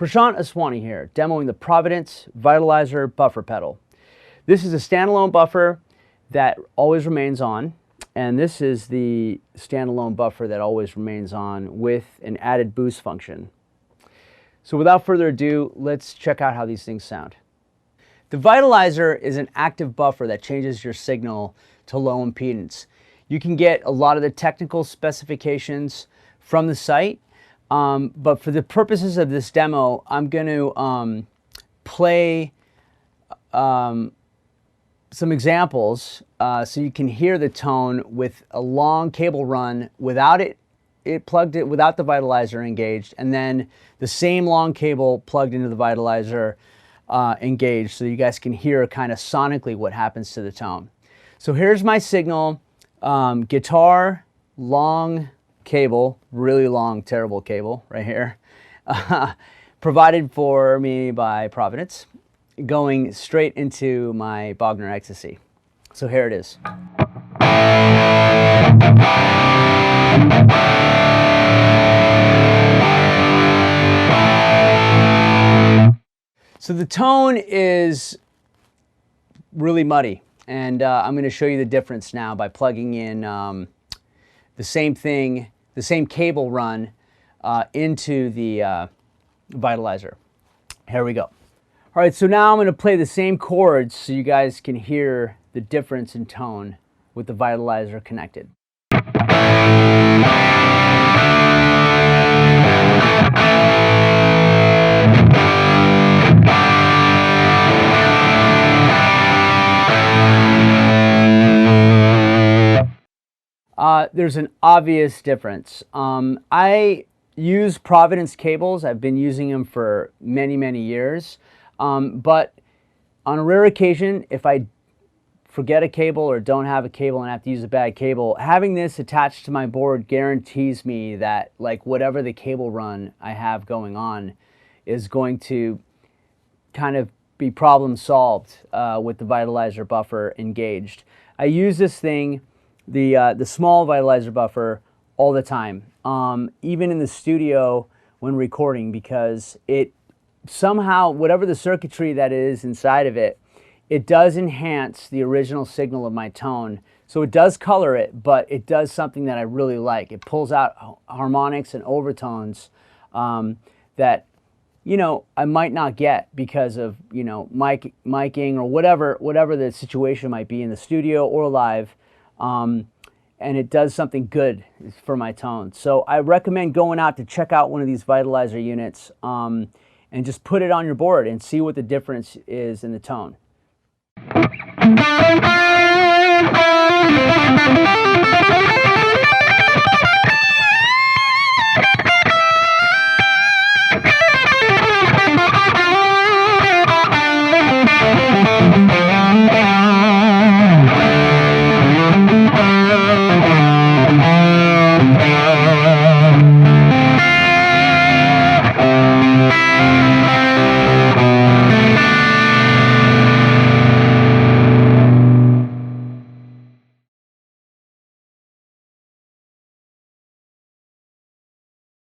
Prashant Aswani here, demoing the Providence VITALIZER buffer pedal. This is a standalone buffer that always remains on, and this is the standalone buffer that always remains on with an added boost function. So without further ado, let's check out how these things sound. The VITALIZER is an active buffer that changes your signal to low impedance. You can get a lot of the technical specifications from the site, but for the purposes of this demo, I'm going to play some examples so you can hear the tone with a long cable run without without the VITALIZER engaged, and then the same long cable plugged into the VITALIZER engaged, so you guys can hear kind of sonically what happens to the tone. So here's my signal, guitar, long cable, really long, terrible cable right here, provided for me by Providence, going straight into my Bogner Ecstasy. So here it is. So the tone is really muddy, and I'm going to show you the difference now by plugging in the same thing, the same cable run into the VITALIZER. Here we go. All right, so now I'm going to play the same chords so you guys can hear the difference in tone with the VITALIZER connected. There's an obvious difference. I use Providence cables. I've been using them for many, many years. But on a rare occasion, if I forget a cable or don't have a cable and have to use a bad cable, having this attached to my board guarantees me that, like, whatever the cable run I have going on is going to kind of be problem solved with the VITALIZER buffer engaged. I use this thing, the small VITALIZER buffer, all the time, even in the studio when recording, because it somehow, whatever the circuitry that is inside of it, it does enhance the original signal of my tone. So it does color it, but it does something that I really like. It pulls out harmonics and overtones that, you know, I might not get because of, you know, miking or whatever the situation might be in the studio or live. And it does something good for my tone. So I recommend going out to check out one of these VITALIZER units and just put it on your board and see what the difference is in the tone.